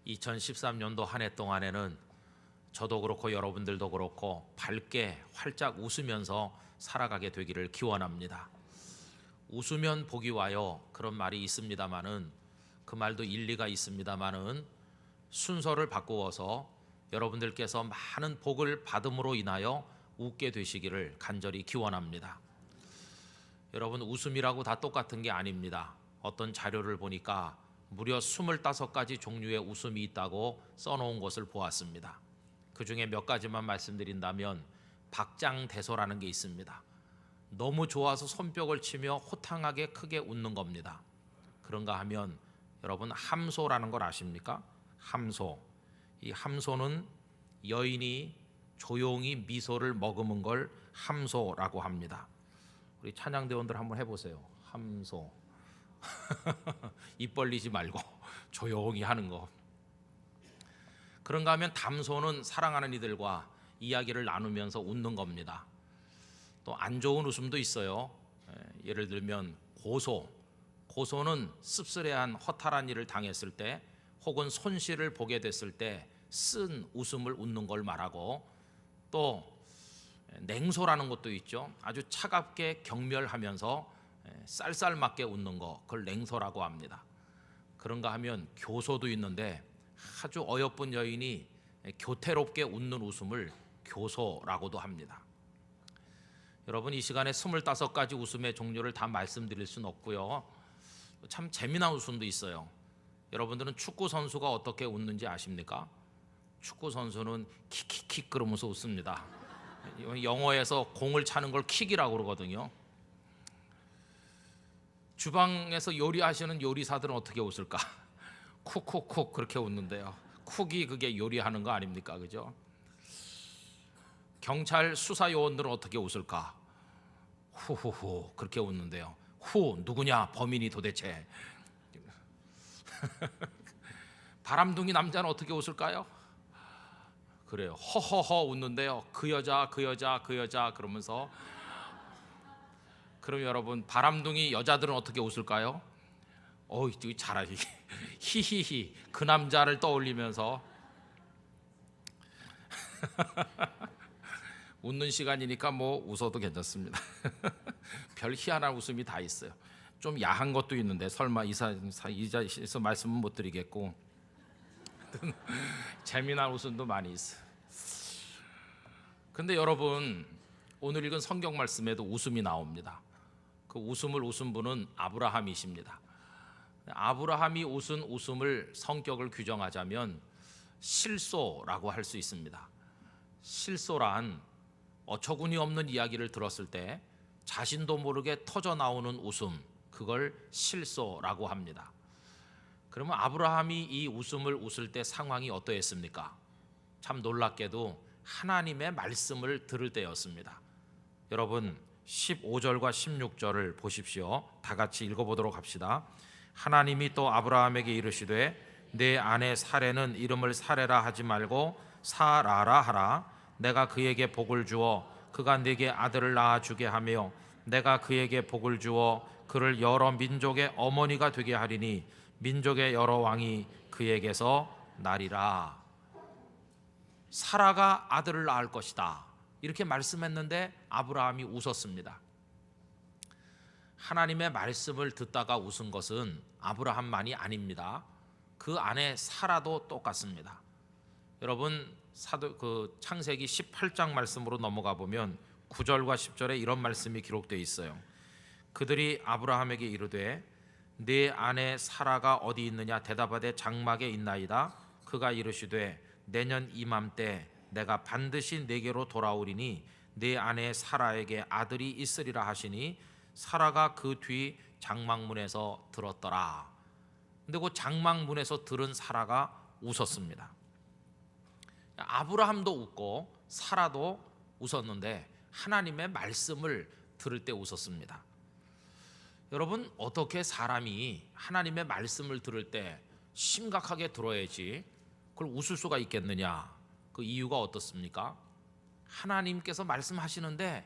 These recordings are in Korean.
2013년도 한 해 동안에는 저도 그렇고 여러분들도 그렇고 밝게 활짝 웃으면서 살아가게 되기를 기원합니다. 웃으면 복이 와요, 그런 말이 있습니다마는, 그 말도 일리가 있습니다마는, 순서를 바꾸어서 여러분들께서 많은 복을 받음으로 인하여 웃게 되시기를 간절히 기원합니다. 여러분, 웃음이라고 다 똑같은 게 아닙니다. 어떤 자료를 보니까 무려 25가지 종류의 웃음이 있다고 써놓은 것을 보았습니다. 그 중에 몇 가지만 말씀드린다면, 박장대소라는 게 있습니다. 너무 좋아서 손뼉을 치며 호탕하게 크게 웃는 겁니다. 그런가 하면 여러분, 함소라는 걸 아십니까? 함소. 이 함소는 여인이 조용히 미소를 머금은 걸 함소라고 합니다. 우리 찬양대원들 한번 해보세요. 함소. 입 벌리지 말고 조용히 하는 거. 그런가 하면 담소는 사랑하는 이들과 이야기를 나누면서 웃는 겁니다. 또 안 좋은 웃음도 있어요. 예를 들면 고소. 고소는 씁쓸해한 허탈한 일을 당했을 때 혹은 손실을 보게 됐을 때 쓴 웃음을 웃는 걸 말하고, 또 냉소라는 것도 있죠. 아주 차갑게 경멸하면서 쌀쌀맞게 웃는 거, 그걸 냉소라고 합니다. 그런가 하면 교소도 있는데, 아주 어여쁜 여인이 교태롭게 웃는 웃음을 교소라고도 합니다. 여러분, 이 시간에 25가지 웃음의 종류를 다 말씀드릴 수는 없고요. 참 재미난 웃음도 있어요. 여러분들은 축구 선수가 어떻게 웃는지 아십니까? 축구 선수는 킥킥킥 그러면서 웃습니다. 영어에서 공을 차는 걸 킥이라고 그러거든요. 주방에서 요리하시는 요리사들은 어떻게 웃을까? 쿡쿡쿡 그렇게 웃는데요. 쿡이 그게 요리하는 거 아닙니까? 그죠? 경찰 수사 요원들은 어떻게 웃을까? 후후후 그렇게 웃는데요. 후, 누구냐 범인이 도대체. 바람둥이 남자는 어떻게 웃을까요? 그래요. 허허허 웃는데요. 그 여자 그 여자 그 여자 그러면서. 그럼 여러분, 바람둥이 여자들은 어떻게 웃을까요? 잘하지. 히히히 그 남자를 떠올리면서. 웃는 시간이니까 뭐 웃어도 괜찮습니다. 별 희한한 웃음이 다 있어요. 좀 야한 것도 있는데 설마 이 자리에서 말씀은 못 드리겠고, 재미난 웃음도 많이 있어요. 근데 여러분, 오늘 읽은 성경 말씀에도 웃음이 나옵니다. 그 웃음을 웃은 분은 아브라함이십니다. 아브라함이 웃은 웃음을 성격을 규정하자면 실소라고 할 수 있습니다. 실소란 어처구니 없는 이야기를 들었을 때 자신도 모르게 터져 나오는 웃음, 그걸 실소라고 합니다. 그러면 아브라함이 이 웃음을 웃을 때 상황이 어떠했습니까? 참 놀랍게도 하나님의 말씀을 들을 때였습니다. 여러분, 15절과 16절을 보십시오. 다 같이 읽어보도록 합시다. 하나님이 또 아브라함에게 이르시되 내 아내 사레는 이름을 사레라 하지 말고 사라라 하라. 내가 그에게 복을 주어 그가 네게 아들을 낳아주게 하며 내가 그에게 복을 주어 그를 여러 민족의 어머니가 되게 하리니 민족의 여러 왕이 그에게서 나리라. 사라가 아들을 낳을 것이다, 이렇게 말씀했는데 아브라함이 웃었습니다. 하나님의 말씀을 듣다가 웃은 것은 아브라함만이 아닙니다. 그 아내 사라도 똑같습니다. 여러분, 창세기 18장 말씀으로 넘어가 보면 9절과 10절에 이런 말씀이 기록되어 있어요. 그들이 아브라함에게 이르되 네 아내 사라가 어디 있느냐 대답하되 장막에 있나이다. 그가 이르시되 내년 이맘때 내가 반드시 네게로 돌아오리니 네 아내 사라에게 아들이 있으리라 하시니 사라가 그 뒤 장막문에서 들었더라. 근데 그 장막문에서 들은 사라가 웃었습니다. 아브라함도 웃고 사라도 웃었는데 하나님의 말씀을 들을 때 웃었습니다. 여러분, 어떻게 사람이 하나님의 말씀을 들을 때 심각하게 들어야지 그걸 웃을 수가 있겠느냐? 그 이유가 어떻습니까? 하나님께서 말씀하시는데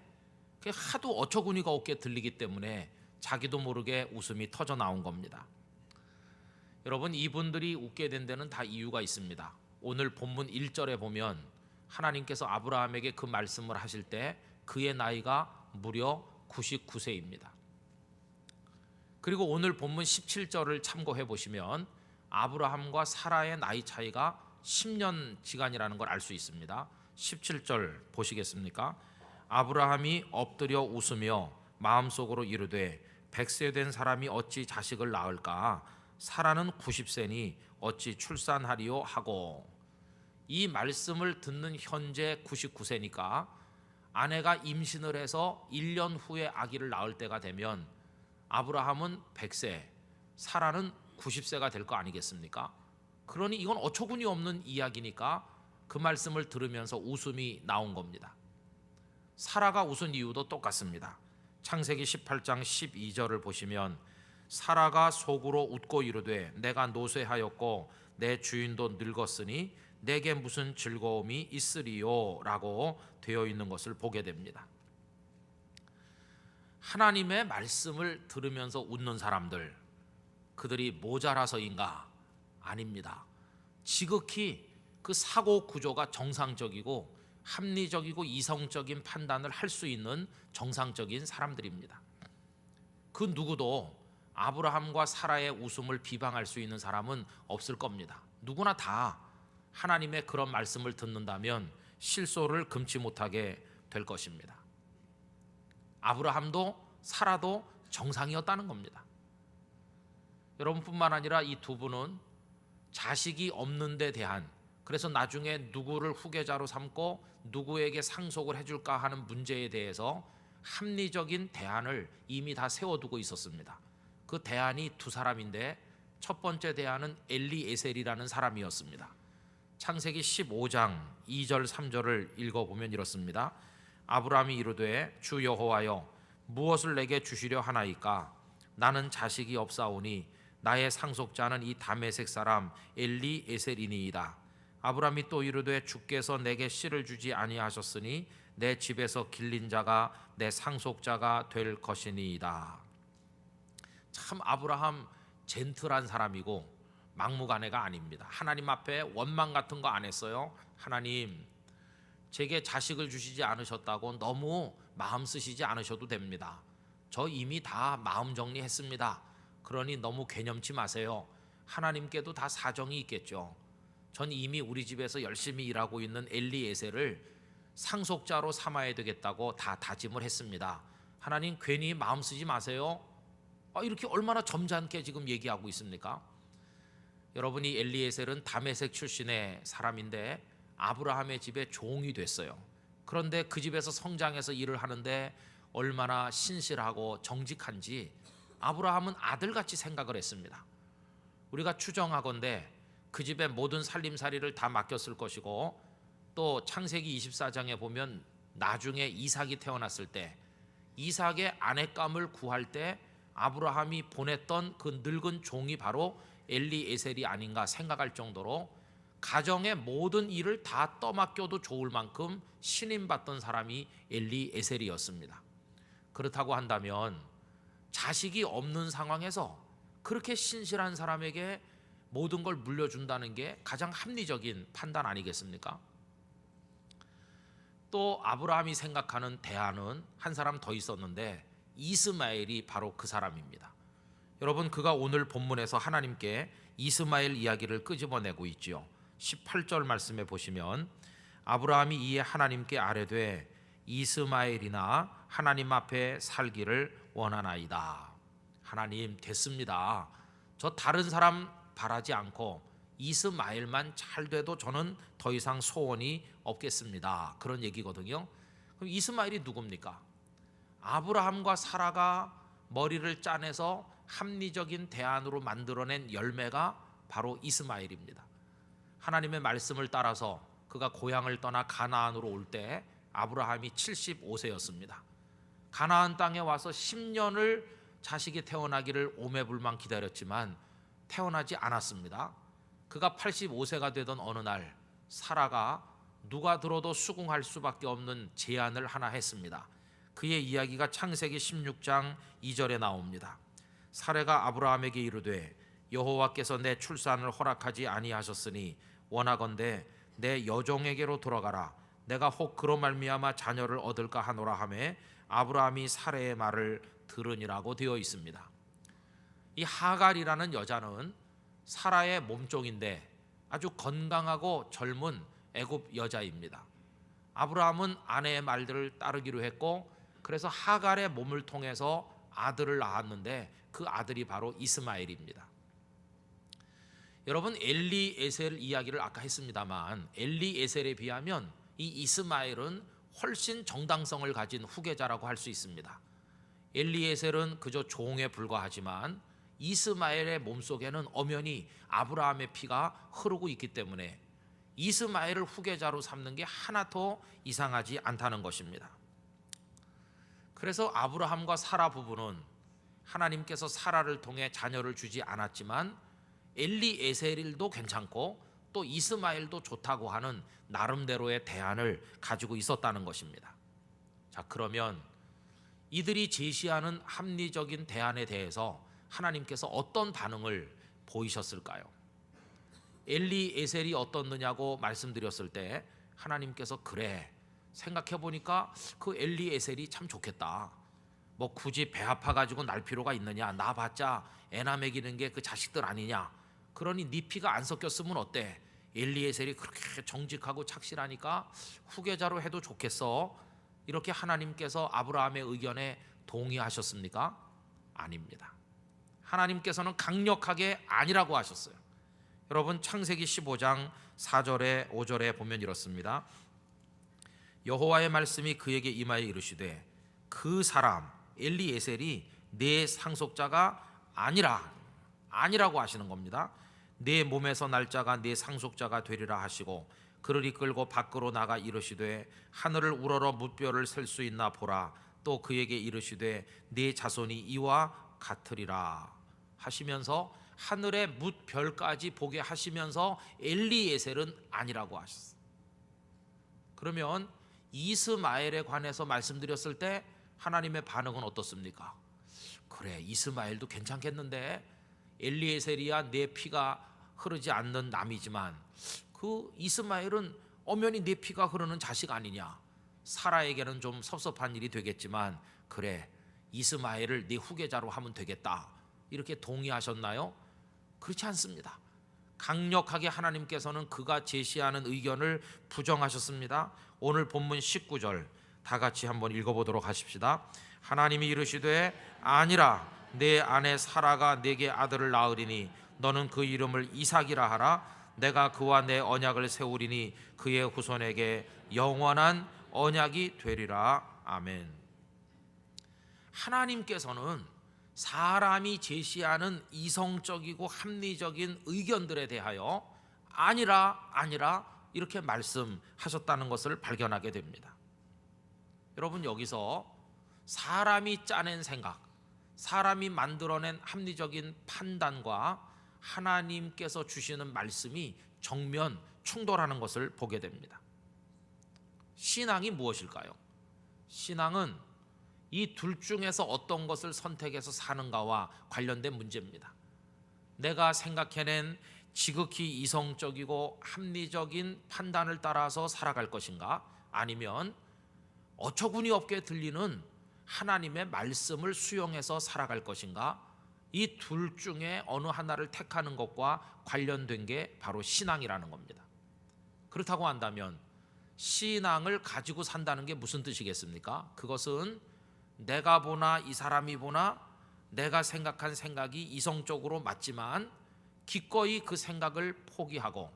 그게 하도 어처구니가 없게 들리기 때문에 자기도 모르게 웃음이 터져 나온 겁니다. 여러분, 이분들이 웃게 된 데는 다 이유가 있습니다. 오늘 본문 1절에 보면 하나님께서 아브라함에게 그 말씀을 하실 때 그의 나이가 무려 99세입니다. 그리고 오늘 본문 17절을 참고해 보시면 아브라함과 사라의 나이 차이가 10년 지간이라는 걸 알 수 있습니다. 17절 보시겠습니까? 아브라함이 엎드려 웃으며 마음속으로 이르되 100세 된 사람이 어찌 자식을 낳을까? 사라는 90세니 어찌 출산하리요 하고. 이 말씀을 듣는 현재 99세니까 아내가 임신을 해서 1년 후에 아기를 낳을 때가 되면 아브라함은 100세, 사라는 90세가 될 거 아니겠습니까? 그러니 이건 어처구니 없는 이야기니까 그 말씀을 들으면서 웃음이 나온 겁니다. 사라가 웃은 이유도 똑같습니다. 창세기 18장 12절을 보시면 사라가 속으로 웃고 이르되 내가 노쇠하였고 내 주인도 늙었으니 내게 무슨 즐거움이 있으리요 라고 되어 있는 것을 보게 됩니다. 하나님의 말씀을 들으면서 웃는 사람들, 그들이 모자라서인가? 아닙니다. 지극히 그 사고 구조가 정상적이고 합리적이고 이성적인 판단을 할 수 있는 정상적인 사람들입니다. 그 누구도 아브라함과 사라의 웃음을 비방할 수 있는 사람은 없을 겁니다. 누구나 다 하나님의 그런 말씀을 듣는다면 실소를 금치 못하게 될 것입니다. 아브라함도 사라도 정상이었다는 겁니다. 여러분뿐만 아니라 이 두 분은 자식이 없는 데 대한, 그래서 나중에 누구를 후계자로 삼고 누구에게 상속을 해줄까 하는 문제에 대해서 합리적인 대안을 이미 다 세워두고 있었습니다. 그 대안이 두 사람인데 첫 번째 대안은 엘리에셀이라는 사람이었습니다. 창세기 15장 2절 3절을 읽어보면 이렇습니다. 아브라함이 이르되 주 여호와여 무엇을 내게 주시려 하나이까? 나는 자식이 없사오니 나의 상속자는 이 다메섹 사람 엘리에셀이니이다. 아브라함이 또 이르되 주께서 내게 씨를 주지 아니하셨으니 내 집에서 길린 자가 내 상속자가 될 것이니이다. 참 아브라함 젠틀한 사람이고 막무가내가 아닙니다. 하나님 앞에 원망 같은 거 안 했어요. 하나님, 제게 자식을 주시지 않으셨다고 너무 마음 쓰시지 않으셔도 됩니다. 저 이미 다 마음 정리했습니다. 그러니 너무 괴념치 마세요. 하나님께도 다 사정이 있겠죠. 전 이미 우리 집에서 열심히 일하고 있는 엘리에셀을 상속자로 삼아야 되겠다고 다 다짐을 했습니다. 하나님 괜히 마음 쓰지 마세요. 이렇게 얼마나 점잖게 지금 얘기하고 있습니까? 여러분이 엘리에셀은 다메섹 출신의 사람인데 아브라함의 집에 종이 됐어요. 그런데 그 집에서 성장해서 일을 하는데 얼마나 신실하고 정직한지 아브라함은 아들같이 생각을 했습니다. 우리가 추정하건대 그 집의 모든 살림살이를 다 맡겼을 것이고, 또 창세기 24장에 보면 나중에 이삭이 태어났을 때 이삭의 아내감을 구할 때 아브라함이 보냈던 그 늙은 종이 바로 엘리에셀이 아닌가 생각할 정도로 가정의 모든 일을 다 떠맡겨도 좋을 만큼 신임받던 사람이 엘리에셀이었습니다. 그렇다고 한다면 자식이 없는 상황에서 그렇게 신실한 사람에게 모든 걸 물려준다는 게 가장 합리적인 판단 아니겠습니까? 또 아브라함이 생각하는 대안은 한 사람 더 있었는데 이스마엘이 바로 그 사람입니다. 여러분, 그가 오늘 본문에서 하나님께 이스마엘 이야기를 끄집어내고 있지요. 18절 말씀에 보시면 아브라함이 이에 하나님께 아뢰되 이스마엘이나 하나님 앞에 살기를 원하나이다. 하나님, 됐습니다. 저 다른 사람 바라지 않고 이스마엘만 잘 돼도 저는 더 이상 소원이 없겠습니다. 그런 얘기거든요. 그럼 이스마엘이 누굽니까? 아브라함과 사라가 머리를 짜내서 합리적인 대안으로 만들어낸 열매가 바로 이스마엘입니다. 하나님의 말씀을 따라서 그가 고향을 떠나 가나안으로 올 때 아브라함이 75세였습니다. 가나안 땅에 와서 10년을 자식이 태어나기를 오매불망 기다렸지만 태어나지 않았습니다. 그가 85세가 되던 어느 날 사라가 누가 들어도 수긍할 수밖에 없는 제안을 하나 했습니다. 그의 이야기가 창세기 16장 2절에 나옵니다. 사라가 아브라함에게 이르되 여호와께서 내 출산을 허락하지 아니하셨으니 원하건대 내 여종에게로 돌아가라. 내가 혹 그로 말미암아 자녀를 얻을까 하노라 하매 아브라함이 사레의 말을 들으니라고 되어 있습니다. 이 하갈이라는 여자는 사라의 몸종인데 아주 건강하고 젊은 애굽 여자입니다. 아브라함은 아내의 말들을 따르기로 했고, 그래서 하갈의 몸을 통해서 아들을 낳았는데 그 아들이 바로 이스마엘입니다. 여러분, 엘리에셀 이야기를 아까 했습니다만 엘리에셀에 비하면 이 이스마엘은 훨씬 정당성을 가진 후계자라고 할 수 있습니다. 엘리에셀은 그저 종에 불과하지만 이스마엘의 몸속에는 엄연히 아브라함의 피가 흐르고 있기 때문에 이스마엘을 후계자로 삼는 게 하나도 이상하지 않다는 것입니다. 그래서 아브라함과 사라 부부는 하나님께서 사라를 통해 자녀를 주지 않았지만 엘리에셀도 괜찮고 또 이스마엘도 좋다고 하는 나름대로의 대안을 가지고 있었다는 것입니다. 자, 그러면 이들이 제시하는 합리적인 대안에 대해서 하나님께서 어떤 반응을 보이셨을까요? 엘리에셀이 어떻느냐고 말씀드렸을 때 하나님께서 그래, 생각해보니까 그 엘리에셀이 참 좋겠다. 뭐 굳이 배 아파가지고 날 필요가 있느냐, 나봤자 애나 먹이는 게 그 자식들 아니냐, 그러니 네 피가 안 섞였으면 어때? 엘리에셀이 그렇게 정직하고 착실하니까 후계자로 해도 좋겠어. 이렇게 하나님께서 아브라함의 의견에 동의하셨습니까? 아닙니다. 하나님께서는 강력하게 아니라고 하셨어요. 여러분, 창세기 15장 4절에 5절에 보면 이렇습니다. 여호와의 말씀이 그에게 임하여 이르시되 그 사람 엘리에셀이 내 상속자가 아니라고 하시는 겁니다. 내 몸에서 날 자가 내 상속자가 되리라 하시고 그를 이끌고 밖으로 나가 이르시되 하늘을 우러러 뭇별을 셀 수 있나 보라. 또 그에게 이르시되 네 자손이 이와 같으리라 하시면서 하늘의 뭇별까지 보게 하시면서 엘리에셀은 아니라고 하셨어요. 그러면 이스마엘에 관해서 말씀드렸을 때 하나님의 반응은 어떻습니까? 그래, 이스마엘도 괜찮겠는데 엘리에셀이야 내 피가 흐르지 않는 남이지만 그 이스마엘은 엄연히 내 피가 흐르는 자식 아니냐. 사라에게는 좀 섭섭한 일이 되겠지만 그래, 이스마엘을 네 후계자로 하면 되겠다. 이렇게 동의하셨나요? 그렇지 않습니다. 강력하게 하나님께서는 그가 제시하는 의견을 부정하셨습니다. 오늘 본문 19절 다 같이 한번 읽어보도록 하십시다. 하나님이 이르시되 아니라 내 아내 사라가 내게 아들을 낳으리니 너는 그 이름을 이삭이라 하라. 내가 그와 내 언약을 세우리니 그의 후손에게 영원한 언약이 되리라. 아멘. 하나님께서는 사람이 제시하는 이성적이고 합리적인 의견들에 대하여 아니라 이렇게 말씀하셨다는 것을 발견하게 됩니다. 여러분, 여기서 사람이 짜낸 생각, 사람이 만들어낸 합리적인 판단과 하나님께서 주시는 말씀이 정면 충돌하는 것을 보게 됩니다. 신앙이 무엇일까요? 신앙은 이 둘 중에서 어떤 것을 선택해서 사는가와 관련된 문제입니다. 내가 생각해낸 지극히 이성적이고 합리적인 판단을 따라서 살아갈 것인가, 아니면 어처구니 없게 들리는 하나님의 말씀을 수용해서 살아갈 것인가, 이 둘 중에 어느 하나를 택하는 것과 관련된 게 바로 신앙이라는 겁니다. 그렇다고 한다면 신앙을 가지고 산다는 게 무슨 뜻이겠습니까? 그것은 내가 보나 이 사람이 보나 내가 생각한 생각이 이성적으로 맞지만 기꺼이 그 생각을 포기하고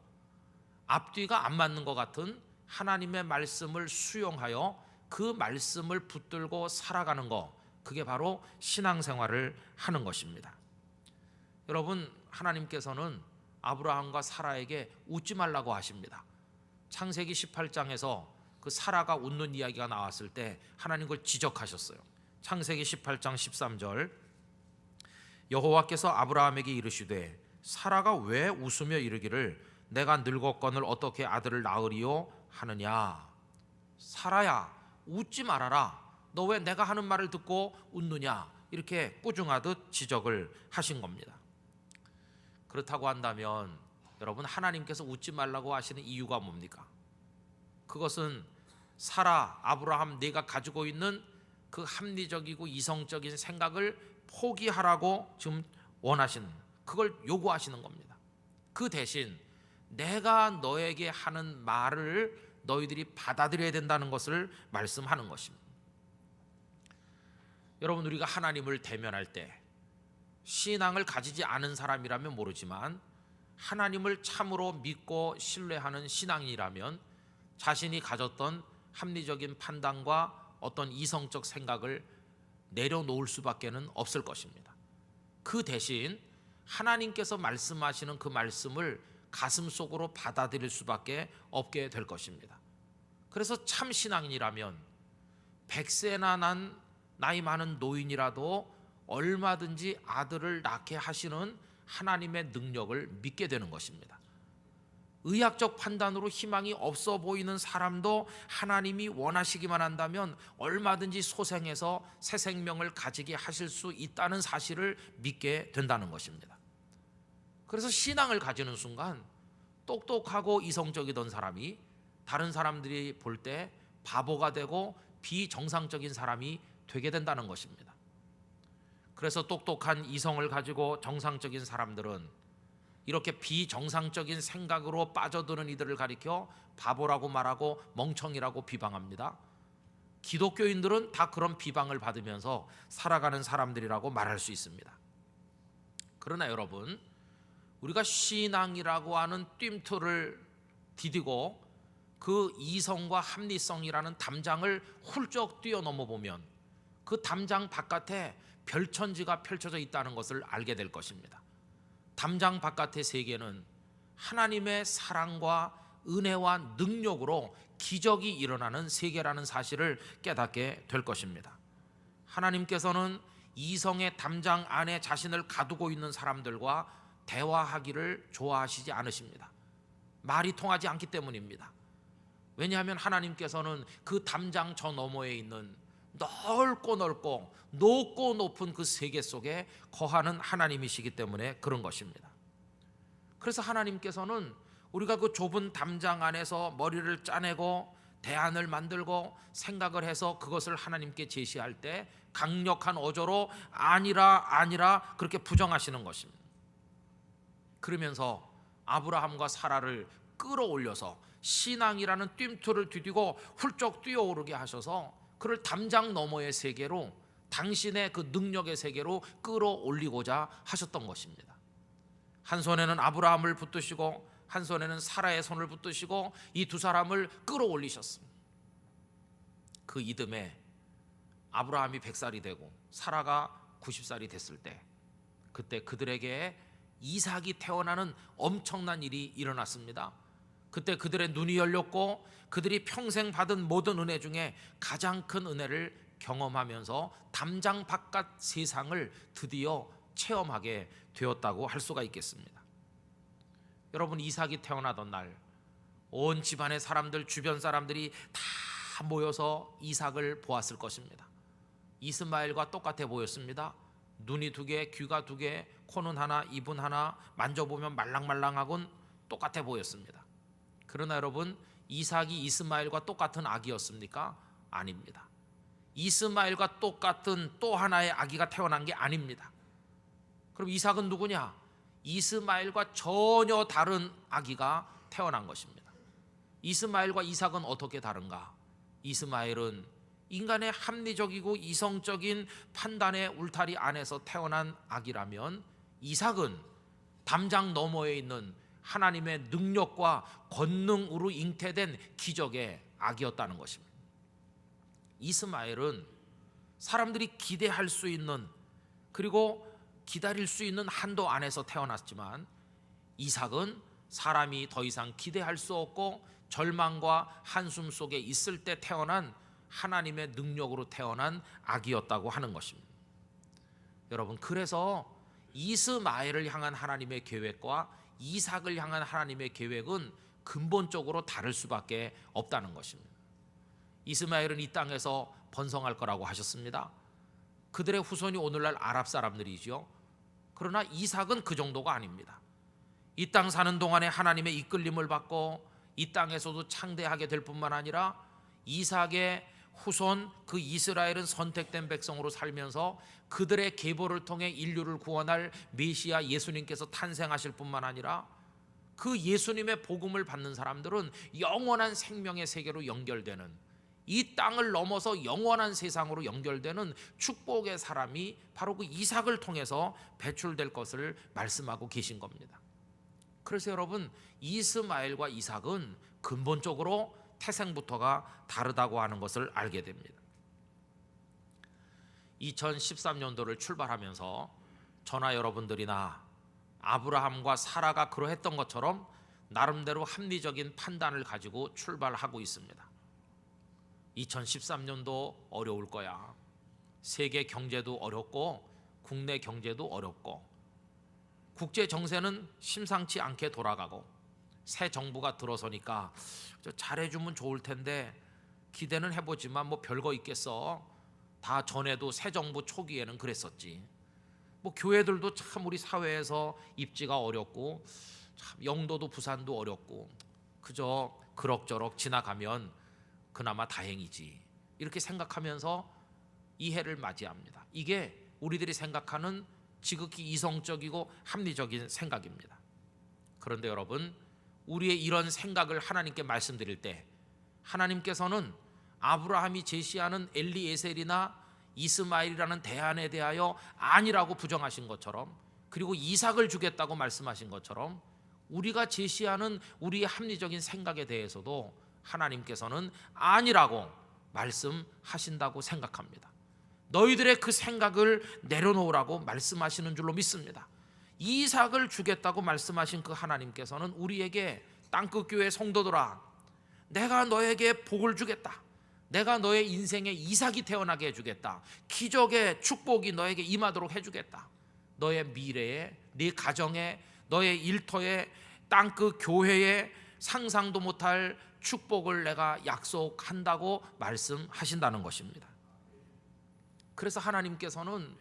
앞뒤가 안 맞는 것 같은 하나님의 말씀을 수용하여 그 말씀을 붙들고 살아가는 것, 그게 바로 신앙생활을 하는 것입니다. 여러분, 하나님께서는 아브라함과 사라에게 웃지 말라고 하십니다. 창세기 18장에서 그 사라가 웃는 이야기가 나왔을 때 하나님 그걸 지적하셨어요. 창세기 18장 13절 여호와께서 아브라함에게 이르시되 사라가 왜 웃으며 이르기를 내가 늙었거늘 어떻게 아들을 낳으리요 하느냐. 사라야, 웃지 말아라. 너 왜 내가 하는 말을 듣고 웃느냐. 이렇게 꾸중하듯 지적을 하신 겁니다. 그렇다고 한다면 여러분, 하나님께서 웃지 말라고 하시는 이유가 뭡니까? 그것은 사라, 아브라함, 네가 가지고 있는 그 합리적이고 이성적인 생각을 포기하라고 지금 원하시는, 그걸 요구하시는 겁니다. 그 대신 내가 너에게 하는 말을 너희들이 받아들여야 된다는 것을 말씀하는 것입니다. 여러분, 우리가 하나님을 대면할 때 신앙을 가지지 않은 사람이라면 모르지만 하나님을 참으로 믿고 신뢰하는 신앙이라면 자신이 가졌던 합리적인 판단과 어떤 이성적 생각을 내려놓을 수밖에 없을 것입니다. 그 대신 하나님께서 말씀하시는 그 말씀을 가슴속으로 받아들일 수밖에 없게 될 것입니다. 그래서 참 신앙인이라면 100세나 난 나이 많은 노인이라도 얼마든지 아들을 낳게 하시는 하나님의 능력을 믿게 되는 것입니다. 의학적 판단으로 희망이 없어 보이는 사람도 하나님이 원하시기만 한다면 얼마든지 소생해서 새 생명을 가지게 하실 수 있다는 사실을 믿게 된다는 것입니다. 그래서 신앙을 가지는 순간 똑똑하고 이성적이던 사람이 다른 사람들이 볼 때 바보가 되고 비정상적인 사람이 되게 된다는 것입니다. 그래서 똑똑한 이성을 가지고 정상적인 사람들은 이렇게 비정상적인 생각으로 빠져드는 이들을 가리켜 바보라고 말하고 멍청이라고 비방합니다. 기독교인들은 다 그런 비방을 받으면서 살아가는 사람들이라고 말할 수 있습니다. 그러나 여러분, 우리가 신앙이라고 하는 뜀틀을 디디고 그 이성과 합리성이라는 담장을 훌쩍 뛰어넘어 보면 그 담장 바깥에 별천지가 펼쳐져 있다는 것을 알게 될 것입니다. 담장 바깥의 세계는 하나님의 사랑과 은혜와 능력으로 기적이 일어나는 세계라는 사실을 깨닫게 될 것입니다. 하나님께서는 이성의 담장 안에 자신을 가두고 있는 사람들과 대화하기를 좋아하시지 않으십니다. 말이 통하지 않기 때문입니다. 왜냐하면 하나님께서는 그 담장 저 너머에 있는 넓고 높고 높은 그 세계 속에 거하는 하나님이시기 때문에 그런 것입니다. 그래서 하나님께서는 우리가 그 좁은 담장 안에서 머리를 짜내고 대안을 만들고 생각을 해서 그것을 하나님께 제시할 때 강력한 어조로 아니라 그렇게 부정하시는 것입니다. 그러면서 아브라함과 사라를 끌어올려서 신앙이라는 뜀틀을 디디고 훌쩍 뛰어오르게 하셔서 그를 담장 너머의 세계로, 당신의 그 능력의 세계로 끌어올리고자 하셨던 것입니다. 한 손에는 아브라함을 붙드시고 한 손에는 사라의 손을 붙드시고 이 두 사람을 끌어올리셨습니다. 그 이듬해 아브라함이 100살이 되고 사라가 90살이 됐을 때, 그때 그들에게 이삭이 태어나는 엄청난 일이 일어났습니다. 그때 그들의 눈이 열렸고 그들이 평생 받은 모든 은혜 중에 가장 큰 은혜를 경험하면서 담장 바깥 세상을 드디어 체험하게 되었다고 할 수가 있겠습니다. 여러분, 이삭이 태어나던 날 온 집안의 사람들, 주변 사람들이 다 모여서 이삭을 보았을 것입니다. 이스마엘과 똑같아 보였습니다. 눈이 두 개, 귀가 두 개, 코는 하나, 입은 하나, 만져보면 말랑말랑하곤 똑같아 보였습니다. 그러나 여러분, 이삭이 이스마엘과 똑같은 아기였습니까? 아닙니다. 이스마엘과 똑같은 또 하나의 아기가 태어난 게 아닙니다. 그럼 이삭은 누구냐? 이스마엘과 전혀 다른 아기가 태어난 것입니다. 이스마엘과 이삭은 어떻게 다른가? 이스마엘은 인간의 합리적이고 이성적인 판단의 울타리 안에서 태어난 아기라면 이삭은 담장 너머에 있는 하나님의 능력과 권능으로 잉태된 기적의 아기였다는 것입니다. 이스마엘은 사람들이 기대할 수 있는, 그리고 기다릴 수 있는 한도 안에서 태어났지만 이삭은 사람이 더 이상 기대할 수 없고 절망과 한숨 속에 있을 때 태어난 하나님의 능력으로 태어난 아기였다고 하는 것입니다. 여러분, 그래서 이스마엘을 향한 하나님의 계획과 이삭을 향한 하나님의 계획은 근본적으로 다를 수밖에 없다는 것입니다. 이스마엘은 이 땅에서 번성할 거라고 하셨습니다. 그들의 후손이 오늘날 아랍 사람들이죠. 그러나 이삭은 그 정도가 아닙니다. 이 땅 사는 동안에 하나님의 이끌림을 받고 이 땅에서도 창대하게 될 뿐만 아니라 이삭의 후손 그 이스라엘은 선택된 백성으로 살면서 그들의 계보를 통해 인류를 구원할 메시아 예수님께서 탄생하실 뿐만 아니라 그 예수님의 복음을 받는 사람들은 영원한 생명의 세계로 연결되는, 이 땅을 넘어서 영원한 세상으로 연결되는 축복의 사람이 바로 그 이삭을 통해서 배출될 것을 말씀하고 계신 겁니다. 그래서 여러분, 이스마엘과 이삭은 근본적으로 태생부터가 다르다고 하는 것을 알게 됩니다. 2013년도를 출발하면서 저나 여러분들이나 아브라함과 사라가 그러했던 것처럼 나름대로 합리적인 판단을 가지고 출발하고 있습니다. 2013년도 어려울 거야. 세계 경제도 어렵고 국내 경제도 어렵고 국제 정세는 심상치 않게 돌아가고 새 정부가 들어서니까 잘해주면 좋을 텐데 기대는 해보지만 뭐 별거 있겠어. 다 전에도 새 정부 초기에는 그랬었지. 뭐 교회들도 참 우리 사회에서 입지가 어렵고 참 영도도 부산도 어렵고 그저 그럭저럭 지나가면 그나마 다행이지, 이렇게 생각하면서 이 해를 맞이합니다. 이게 우리들이 생각하는 지극히 이성적이고 합리적인 생각입니다. 그런데 여러분, 우리의 이런 생각을 하나님께 말씀드릴 때 하나님께서는 아브라함이 제시하는 엘리에셀이나 이스마엘이라는 대안에 대하여 아니라고 부정하신 것처럼, 그리고 이삭을 주겠다고 말씀하신 것처럼 우리가 제시하는 우리의 합리적인 생각에 대해서도 하나님께서는 아니라고 말씀하신다고 생각합니다. 너희들의 그 생각을 내려놓으라고 말씀하시는 줄로 믿습니다. 이삭을 주겠다고 말씀하신 그 하나님께서는 우리에게 땅끝 교회 성도들아, 내가 너에게 복을 주겠다, 내가 너의 인생에 이삭이 태어나게 해주겠다, 기적의 축복이 너에게 임하도록 해주겠다, 너의 미래에, 네 가정에, 너의 일터에, 땅끝 교회에 상상도 못할 축복을 내가 약속한다고 말씀하신다는 것입니다. 그래서 하나님께서는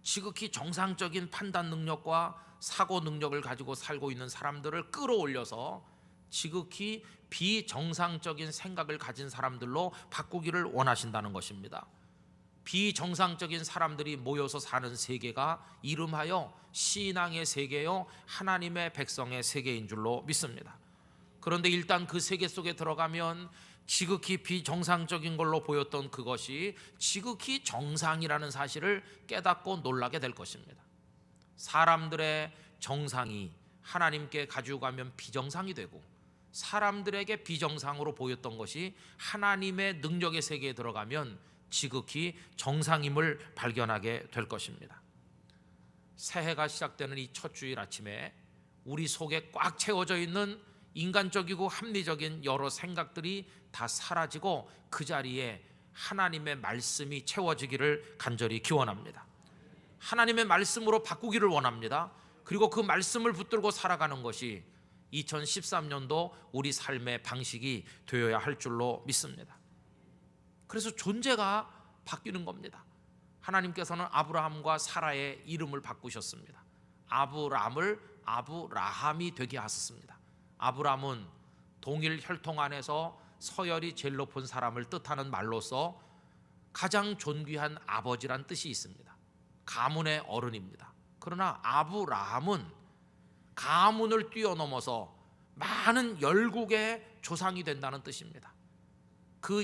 지극히 정상적인 판단 능력과 사고 능력을 가지고 살고 있는 사람들을 끌어올려서 지극히 비정상적인 생각을 가진 사람들로 바꾸기를 원하신다는 것입니다. 비정상적인 사람들이 모여서 사는 세계가 이름하여 신앙의 세계요, 하나님의 백성의 세계인 줄로 믿습니다. 그런데 일단 그 세계 속에 들어가면 지극히 비정상적인 걸로 보였던 그것이 지극히 정상이라는 사실을 깨닫고 놀라게 될 것입니다. 사람들의 정상이 하나님께 가지고 가면 비정상이 되고, 사람들에게 비정상으로 보였던 것이 하나님의 능력의 세계에 들어가면 지극히 정상임을 발견하게 될 것입니다. 새해가 시작되는 이 첫 주일 아침에 우리 속에 꽉 채워져 있는 인간적이고 합리적인 여러 생각들이 다 사라지고 그 자리에 하나님의 말씀이 채워지기를 간절히 기원합니다. 하나님의 말씀으로 바꾸기를 원합니다. 그리고 그 말씀을 붙들고 살아가는 것이 2013년도 우리 삶의 방식이 되어야 할 줄로 믿습니다. 그래서 존재가 바뀌는 겁니다. 하나님께서는 아브라함과 사라의 이름을 바꾸셨습니다. 아브람을 아브라함이 되게 하셨습니다. 아브람은 동일 혈통 안에서 서열이 제일 높은 사람을 뜻하는 말로서 가장 존귀한 아버지란 뜻이 있습니다. 가문의 어른입니다. 그러나 아브라함은 가문을 뛰어넘어서 많은 열국의 조상이 된다는 뜻입니다. 그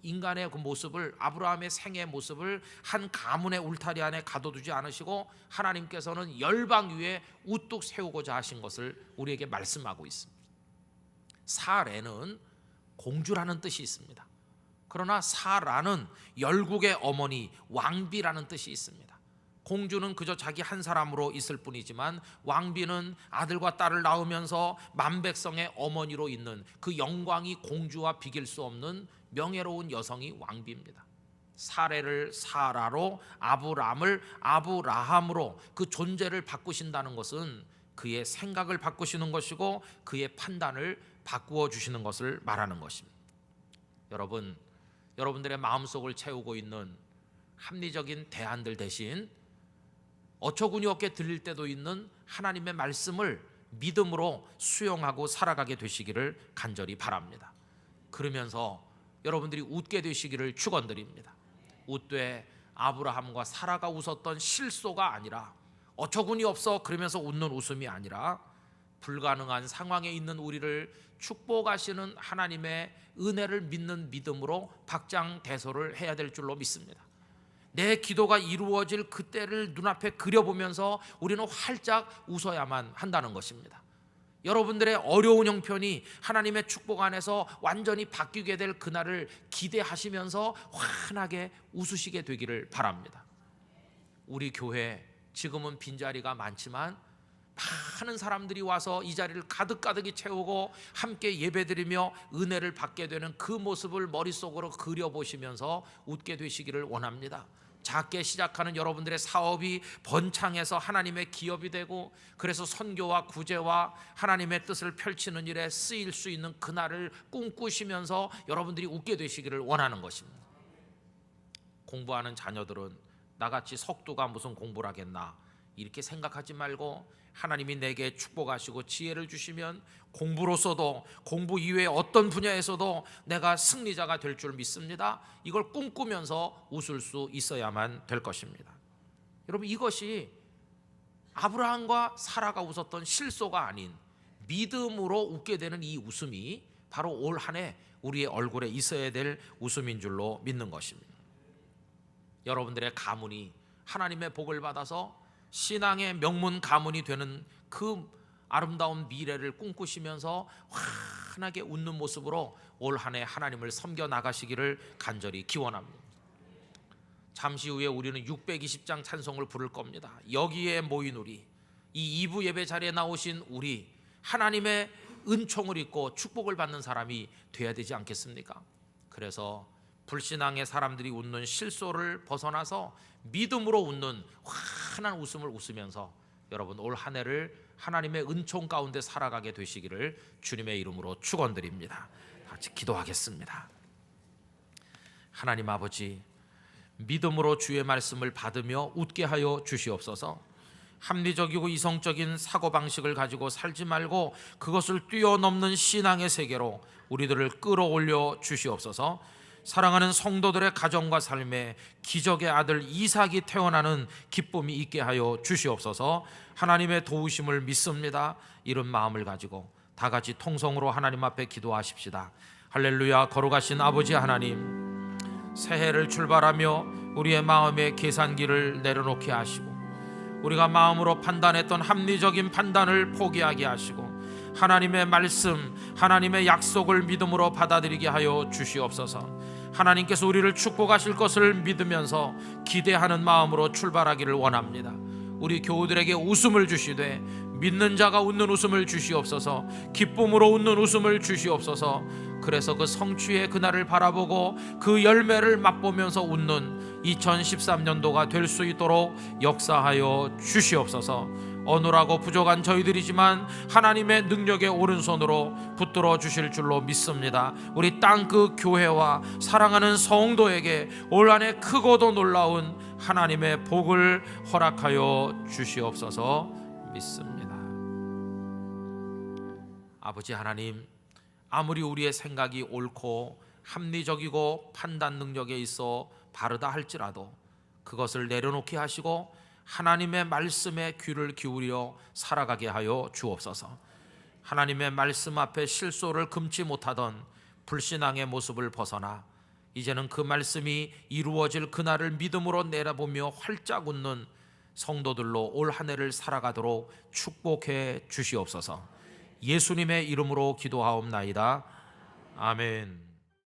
인간의 그 모습을, 아브라함의 생애의 모습을 한 가문의 울타리 안에 가둬두지 않으시고 하나님께서는 열방 위에 우뚝 세우고자 하신 것을 우리에게 말씀하고 있습니다. 사레는 공주라는 뜻이 있습니다. 그러나 사라는 열국의 어머니, 왕비라는 뜻이 있습니다. 공주는 그저 자기 한 사람으로 있을 뿐이지만 왕비는 아들과 딸을 낳으면서 만백성의 어머니로 있는 그 영광이 공주와 비길 수 없는 명예로운 여성이 왕비입니다. 사레를 사라로, 아브람을 아브라함으로 그 존재를 바꾸신다는 것은 그의 생각을 바꾸시는 것이고 그의 판단을 바꾸어 주시는 것을 말하는 것입니다. 여러분들의 마음속을 채우고 있는 합리적인 대안들 대신 어처구니 없게 들릴 때도 있는 하나님의 말씀을 믿음으로 수용하고 살아가게 되시기를 간절히 바랍니다. 그러면서 여러분들이 웃게 되시기를 축원드립니다. 웃되 아브라함과 사라가 웃었던 실소가 아니라, 어처구니 없어 그러면서 웃는 웃음이 아니라, 불가능한 상황에 있는 우리를 축복하시는 하나님의 은혜를 믿는 믿음으로 박장대소를 해야 될 줄로 믿습니다. 내 기도가 이루어질 그때를 눈앞에 그려보면서 우리는 활짝 웃어야만 한다는 것입니다. 여러분들의 어려운 형편이 하나님의 축복 안에서 완전히 바뀌게 될 그날을 기대하시면서 환하게 웃으시게 되기를 바랍니다. 우리 교회 지금은 빈자리가 많지만 많은 사람들이 와서 이 자리를 가득가득이 채우고 함께 예배드리며 은혜를 받게 되는 그 모습을 머릿속으로 그려보시면서 웃게 되시기를 원합니다. 작게 시작하는 여러분들의 사업이 번창해서 하나님의 기업이 되고, 그래서 선교와 구제와 하나님의 뜻을 펼치는 일에 쓰일 수 있는 그날을 꿈꾸시면서 여러분들이 웃게 되시기를 원하는 것입니다. 공부하는 자녀들은 나같이 석두가 무슨 공부를 하겠나 이렇게 생각하지 말고, 하나님이 내게 축복하시고 지혜를 주시면 공부로서도, 공부 이외의 어떤 분야에서도 내가 승리자가 될 줄 믿습니다. 이걸 꿈꾸면서 웃을 수 있어야만 될 것입니다. 여러분, 이것이 아브라함과 사라가 웃었던 실소가 아닌 믿음으로 웃게 되는 이 웃음이 바로 올 한 해 우리의 얼굴에 있어야 될 웃음인 줄로 믿는 것입니다. 여러분들의 가문이 하나님의 복을 받아서 신앙의 명문 가문이 되는 그 아름다운 미래를 꿈꾸시면서 환하게 웃는 모습으로 올 한 해 하나님을 섬겨 나가시기를 간절히 기원합니다. 잠시 후에 우리는 620장 찬송을 부를 겁니다. 여기에 모인 우리, 이 2부 예배 자리에 나오신 우리, 하나님의 은총을 입고 축복을 받는 사람이 돼야 되지 않겠습니까? 그래서 불신앙의 사람들이 웃는 실소를 벗어나서 믿음으로 웃는 환한 웃음을 웃으면서 여러분 올 한 해를 하나님의 은총 가운데 살아가게 되시기를 주님의 이름으로 축원드립니다. 같이 기도하겠습니다. 하나님 아버지, 믿음으로 주의 말씀을 받으며 웃게 하여 주시옵소서. 합리적이고 이성적인 사고방식을 가지고 살지 말고 그것을 뛰어넘는 신앙의 세계로 우리들을 끌어올려 주시옵소서. 사랑하는 성도들의 가정과 삶에 기적의 아들 이삭이 태어나는 기쁨이 있게 하여 주시옵소서. 하나님의 도우심을 믿습니다. 이런 마음을 가지고 다 같이 통성으로 하나님 앞에 기도하십시다. 할렐루야. 거룩하신 아버지 하나님, 새해를 출발하며 우리의 마음의 계산기를 내려놓게 하시고 우리가 마음으로 판단했던 합리적인 판단을 포기하게 하시고 하나님의 말씀, 하나님의 약속을 믿음으로 받아들이게 하여 주시옵소서. 하나님께서 우리를 축복하실 것을 믿으면서 기대하는 마음으로 출발하기를 원합니다. 우리 교우들에게 웃음을 주시되 믿는 자가 웃는 웃음을 주시옵소서. 기쁨으로 웃는 웃음을 주시옵소서. 그래서 그 성취의 그날을 바라보고 그 열매를 맛보면서 웃는 2013년도가 될 수 있도록 역사하여 주시옵소서. 어눌하고 부족한 저희들이지만 하나님의 능력의 오른손으로 붙들어 주실 줄로 믿습니다. 우리 땅끝 교회와 사랑하는 성도에게 올 한 해 크고도 놀라운 하나님의 복을 허락하여 주시옵소서 믿습니다. 아버지 하나님, 아무리 우리의 생각이 옳고 합리적이고 판단 능력에 있어 바르다 할지라도 그것을 내려놓게 하시고 하나님의 말씀에 귀를 기울여 살아가게 하여 주옵소서. 하나님의 말씀 앞에 실소를 금치 못하던 불신앙의 모습을 벗어나 이제는 그 말씀이 이루어질 그날을 믿음으로 내다보며 활짝 웃는 성도들로 올 한 해를 살아가도록 축복해 주시옵소서. 예수님의 이름으로 기도하옵나이다. 아멘.